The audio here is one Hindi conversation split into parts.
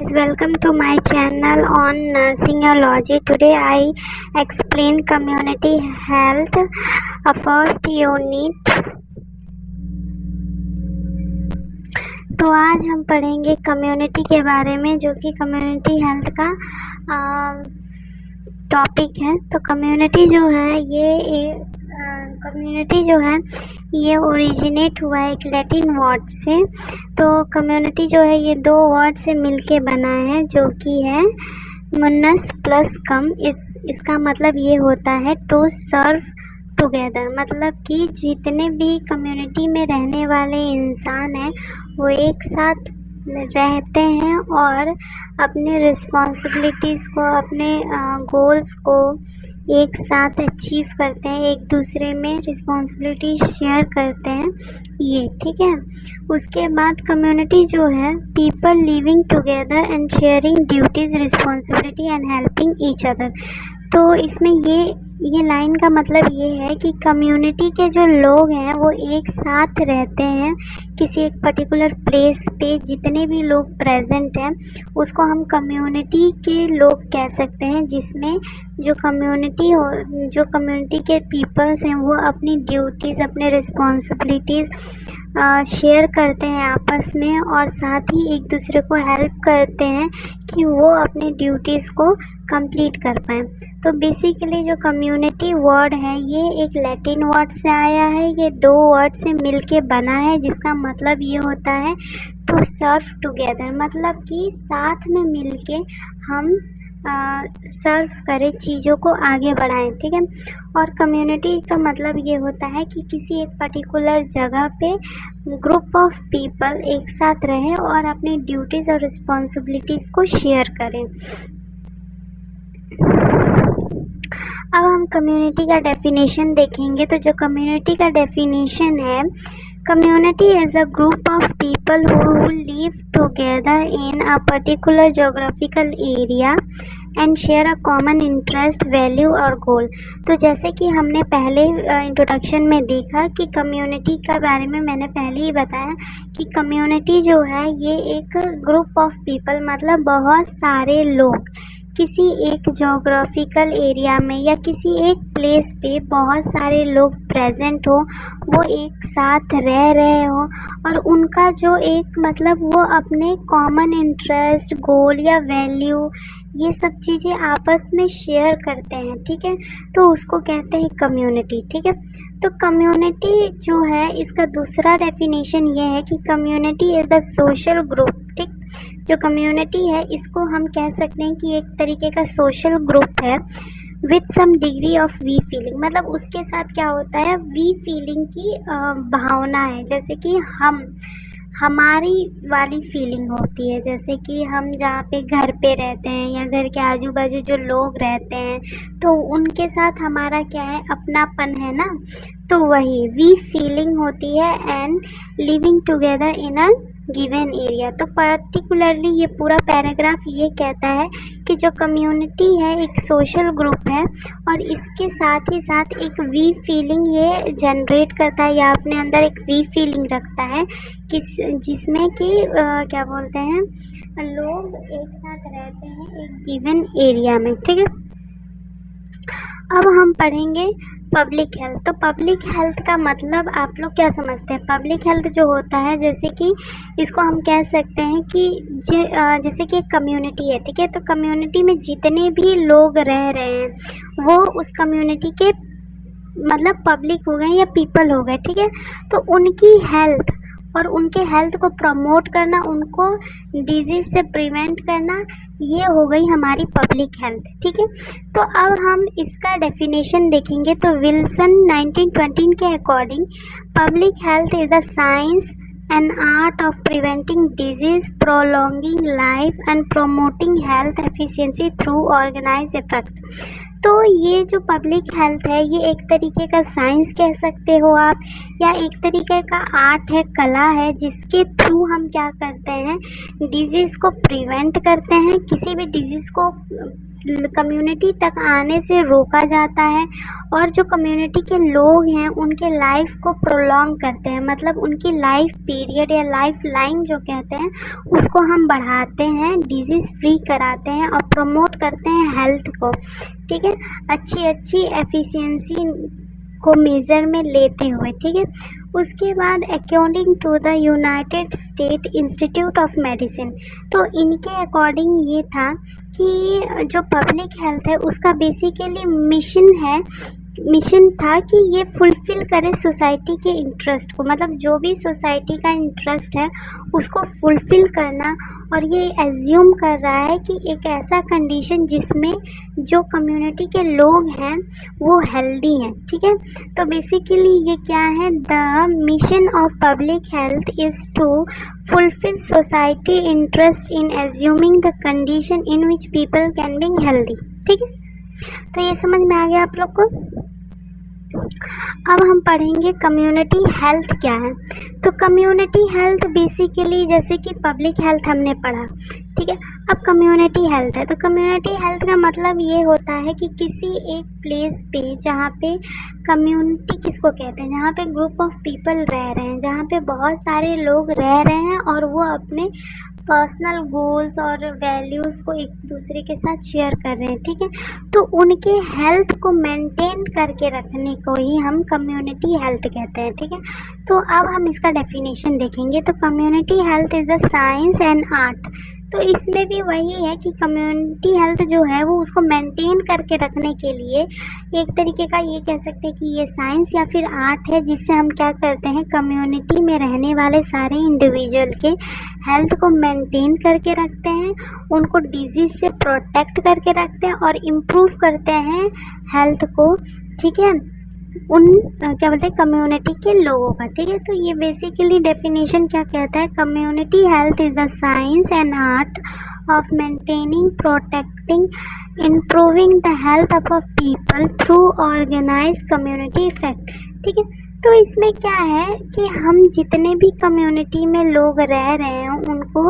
guys, welcome to my channel on Nursingology. Today I explain community health, first unit. तो आज हम पढ़ेंगे कम्युनिटी के बारे में, जो कि कम्युनिटी हेल्थ का टॉपिक है। तो कम्युनिटी जो है ये ओरिजिनेट हुआ है एक लैटिन वर्ड से। तो कम्युनिटी जो है ये दो वर्ड से मिलके बना है, जो कि है मुन्नस प्लस कम। इसका मतलब ये होता है टू सर्व टुगेदर, मतलब कि जितने भी कम्युनिटी में रहने वाले इंसान हैं वो एक साथ रहते हैं और अपने रिस्पॉन्सिबिलिटीज़ को, अपने गोल्स को एक साथ अचीव करते हैं, एक दूसरे में रिस्पॉन्सिबिलिटी शेयर करते हैं, ये ठीक है। उसके बाद कम्युनिटी जो है people living together and sharing duties, responsibility and helping each other. तो इसमें ये लाइन का मतलब ये है कि कम्युनिटी के जो लोग हैं वो एक साथ रहते हैं किसी एक पर्टिकुलर प्लेस पे। जितने भी लोग प्रेजेंट हैं उसको हम कम्युनिटी के लोग कह सकते हैं, जिसमें जो कम्युनिटी के पीपल्स हैं वो अपनी ड्यूटीज़, अपने रिस्पॉन्सिबिलिटीज़ शेयर करते हैं आपस में, और साथ ही एक दूसरे को हेल्प करते हैं कि वो अपने ड्यूटीज़ को कंप्लीट कर पाएँ। तो बेसिकली जो कम्युनिटी वर्ड है ये एक लैटिन वर्ड से आया है, ये दो वर्ड से मिलके बना है, जिसका मतलब ये होता है टू सर्व टुगेदर, मतलब कि साथ में मिलके हम सर्व करें, चीज़ों को आगे बढ़ाएं, ठीक है। और कम्युनिटी का मतलब ये होता है कि किसी एक पर्टिकुलर जगह पे ग्रुप ऑफ पीपल एक साथ रहें और अपनी ड्यूटीज़ और रिस्पॉन्सिबिलिटीज़ को शेयर करें। अब हम कम्युनिटी का डेफिनेशन देखेंगे। तो जो कम्युनिटी का डेफिनेशन है, community is a group of people who live together in a particular geographical area and share a common interest, value और goal। तो जैसे कि हमने पहले इंट्रोडक्शन में देखा कि कम्युनिटी के बारे में मैंने पहले ही बताया कि कम्युनिटी जो है ये एक ग्रुप ऑफ पीपल, मतलब बहुत सारे लोग किसी एक जोग्राफिकल एरिया में या किसी एक प्लेस पे बहुत सारे लोग प्रेजेंट हो, वो एक साथ रह रहे हो और उनका जो एक मतलब वो अपने कॉमन इंटरेस्ट, गोल या वैल्यू, ये सब चीज़ें आपस में शेयर करते हैं, ठीक है। तो उसको कहते हैं कम्युनिटी, ठीक है। तो कम्युनिटी जो है इसका दूसरा डेफिनेशन ये है कि community is the social group, ठीक। जो कम्युनिटी है इसको हम कह सकते हैं कि एक तरीके का सोशल ग्रुप है with some degree of we feeling, मतलब उसके साथ क्या होता है, वी फीलिंग की भावना है। जैसे कि हमारी वाली फीलिंग होती है, जैसे कि हम जहाँ पे घर पे रहते हैं या घर के आजू बाजू जो लोग रहते हैं तो उनके साथ हमारा क्या है, अपनापन है ना। तो वही वी फीलिंग होती है and living together in a given area. तो पर्टिकुलरली ये पूरा पैराग्राफ ये कहता है कि जो कम्युनिटी है एक सोशल ग्रुप है और इसके साथ ही साथ एक वी फीलिंग ये जनरेट करता है या अपने अंदर एक वी फीलिंग रखता है जिसमें कि क्या बोलते हैं, लोग एक साथ रहते हैं एक गिवन एरिया में, ठीक है। अब हम पढ़ेंगे पब्लिक हेल्थ। तो पब्लिक हेल्थ का मतलब आप लोग क्या समझते हैं? पब्लिक हेल्थ जो होता है, जैसे कि इसको हम कह सकते हैं कि जैसे कि एक कम्युनिटी है, ठीक है। तो कम्युनिटी में जितने भी लोग रह रहे हैं वो उस कम्युनिटी के मतलब पब्लिक हो गए या पीपल हो गए, ठीक है। तो उनकी हेल्थ और उनके हेल्थ को प्रमोट करना, उनको डिजीज़ से प्रिवेंट करना, ये हो गई हमारी पब्लिक हेल्थ, ठीक है। तो अब हम इसका डेफिनेशन देखेंगे। तो विल्सन 1920 के according public health is the science and art of preventing disease, prolonging life and promoting health efficiency through organise effect. तो ये जो पब्लिक हेल्थ है ये एक तरीके का साइंस कह सकते हो आप, या एक तरीके का आर्ट है, कला है, जिसके थ्रू हम क्या करते हैं, डिजीज़ को प्रिवेंट करते हैं, किसी भी डिजीज़ को कम्युनिटी तक आने से रोका जाता है, और जो कम्युनिटी के लोग हैं उनके लाइफ को प्रोलॉन्ग करते हैं, मतलब उनकी लाइफ पीरियड या लाइफ लाइन जो कहते हैं उसको हम बढ़ाते हैं, डिजीज़ फ्री कराते हैं और प्रमोट करते हैं हेल्थ को, ठीक है, अच्छी एफिशिएंसी को मेज़र में लेते हुए, ठीक है। उसके बाद according to the United State Institute of Medicine, तो इनके अकॉर्डिंग ये था कि जो पब्लिक हेल्थ है उसका बेसिकली मिशन था कि ये फुलफ़िल करे सोसाइटी के इंटरेस्ट को, मतलब जो भी सोसाइटी का इंटरेस्ट है उसको फुलफ़िल करना, और ये एज्यूम कर रहा है कि एक ऐसा कंडीशन जिसमें जो कम्युनिटी के लोग हैं वो हेल्दी हैं, ठीक है। तो बेसिकली ये क्या है, the mission of public health is to fulfil society interest in assuming the condition in which people can be healthy, ठीक है। तो ये समझ में आ गया आप लोग को। अब हम पढ़ेंगे कम्युनिटी हेल्थ क्या है। तो कम्युनिटी हेल्थ बेसिकली जैसे कि पब्लिक हेल्थ हमने पढ़ा, ठीक है, अब कम्युनिटी हेल्थ है। तो कम्युनिटी हेल्थ का मतलब ये होता है कि किसी एक प्लेस पे जहाँ पे कम्युनिटी किसको कहते हैं, जहाँ पे ग्रुप ऑफ पीपल रह रहे हैं, जहाँ पे बहुत सारे लोग रह रहे हैं और वो अपने पर्सनल गोल्स और वैल्यूज़ को एक दूसरे के साथ शेयर कर रहे हैं, ठीक है। तो उनके हेल्थ को मेंटेन करके रखने को ही हम कम्युनिटी हेल्थ कहते हैं, ठीक है। तो अब हम इसका डेफिनेशन देखेंगे। तो community health is the science and art, तो इसमें भी वही है कि कम्युनिटी हेल्थ जो है वो उसको मेंटेन करके रखने के लिए एक तरीके का ये कह सकते हैं कि ये साइंस या फिर आर्ट है, जिससे हम क्या करते हैं, कम्युनिटी में रहने वाले सारे इंडिविजुअल के हेल्थ को मेंटेन करके रखते हैं, उनको डिजीज़ से प्रोटेक्ट करके रखते हैं और इम्प्रूव करते हैं हेल्थ को, ठीक है, उन क्या बोलते हैं कम्युनिटी के लोगों का, ठीक है। तो ये बेसिकली डेफिनेशन क्या कहता है, community health is the science and art of maintaining, protecting, improving the health of a people through organise community effect, ठीक है। तो इसमें क्या है कि हम जितने भी कम्युनिटी में लोग रह रहे हैं उनको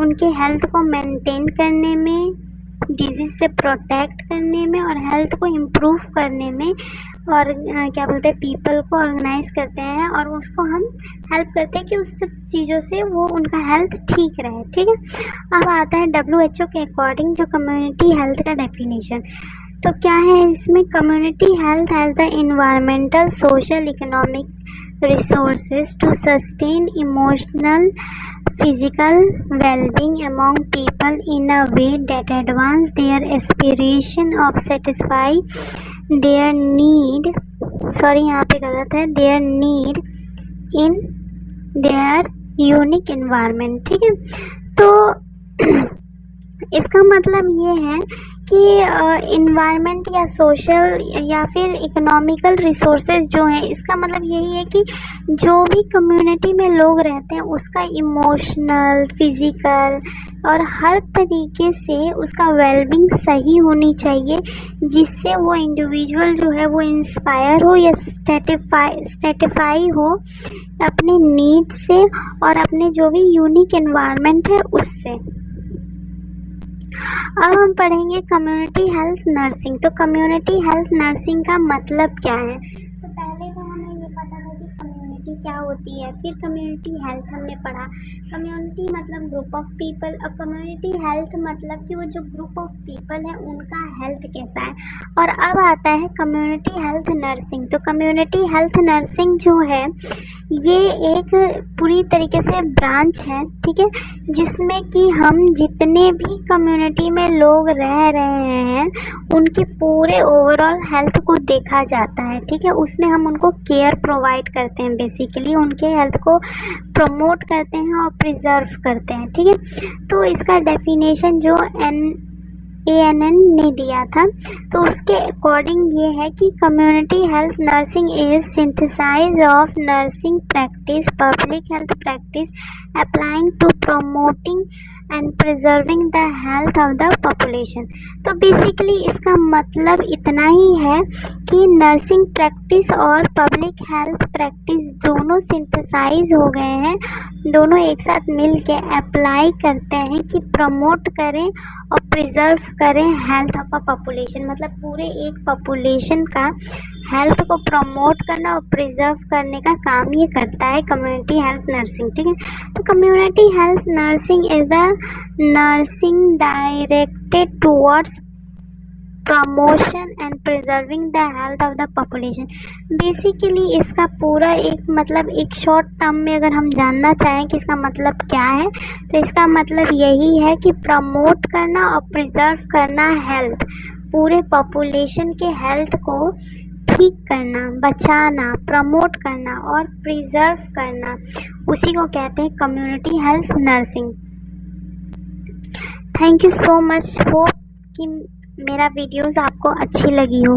उनके हेल्थ को मेंटेन करने में, डिजीज़ से प्रोटेक्ट करने में और हेल्थ को इम्प्रूव करने में, और क्या बोलते हैं पीपल को ऑर्गेनाइज करते हैं और उसको हम हेल्प करते हैं कि उस सब चीज़ों से वो उनका हेल्थ ठीक रहे, ठीक है। अब आता है WHO के अकॉर्डिंग जो कम्युनिटी हेल्थ का डेफिनेशन। तो क्या है इसमें, community health as the environmental, social, economic resources to sustain emotional, physical well-being among people in a way that advance their aspiration of satisfy their need, यहाँ पे गलत है, their need in their unique environment, ठीक है। तो इसका मतलब ये है कि इन्वायरमेंट या सोशल या फिर इकोनॉमिकल रिसोर्सेज जो हैं, इसका मतलब यही है कि जो भी कम्युनिटी में लोग रहते हैं उसका इमोशनल, फिज़िकल और हर तरीके से उसका वेलबींग सही होनी चाहिए, जिससे वो इंडिविजुअल जो है वो इंस्पायर हो या स्टेटिफाई हो अपने नीड से और अपने जो भी यूनिक एनवायरनमेंट है उससे। अब हम पढ़ेंगे कम्युनिटी हेल्थ नर्सिंग। तो कम्युनिटी हेल्थ नर्सिंग का मतलब क्या है, तो पहले तो हमें ये पता था कि कम्युनिटी क्या होती है, फिर कम्युनिटी हेल्थ हमने पढ़ा। कम्युनिटी मतलब ग्रुप ऑफ पीपल, और कम्युनिटी हेल्थ मतलब कि वो जो ग्रुप ऑफ पीपल है उनका हेल्थ कैसा है। और अब आता है कम्युनिटी हेल्थ नर्सिंग। तो कम्युनिटी हेल्थ नर्सिंग जो है ये एक पूरी तरीके से ब्रांच है, ठीक है, जिसमें कि हम जितने भी कम्युनिटी में लोग रह रहे हैं उनके पूरे ओवरऑल हेल्थ को देखा जाता है, ठीक है। उसमें हम उनको केयर प्रोवाइड करते हैं, बेसिकली उनके हेल्थ को प्रमोट करते हैं और प्रिजर्व करते हैं, ठीक है। तो इसका डेफिनेशन जो ANN ने दिया था, तो उसके अकॉर्डिंग ये है कि community health nursing is synthesise of nursing practice, public health practice applying to promoting and preserving the health of the population. तो बेसिकली इसका मतलब इतना ही है कि नर्सिंग प्रैक्टिस और पब्लिक हेल्थ प्रैक्टिस दोनों सिंथेसाइज हो गए हैं, दोनों एक साथ मिल के अप्लाई करते हैं कि प्रमोट करें और प्रिजर्व करें हेल्थ ऑफ अ पॉपुलेशन, मतलब पूरे एक पॉपुलेशन का हेल्थ को प्रमोट करना और प्रिजर्व करने का काम ये करता है कम्युनिटी हेल्थ नर्सिंग। ठीक है, तो community health nursing is the nursing directed towards promotion and preserving the health of the population. Basically इसका पूरा एक मतलब एक शॉर्ट टर्म में अगर हम जानना चाहें कि इसका मतलब क्या है, तो इसका मतलब यही है कि प्रमोट करना और प्रिजर्व करना हेल्थ, पूरे पॉपुलेशन के हेल्थ को ठीक करना, बचाना, प्रमोट करना और प्रिजर्व करना, उसी को कहते हैं community health nursing. Thank you so much, hope कि मेरा वीडियोस आपको अच्छी लगी हो।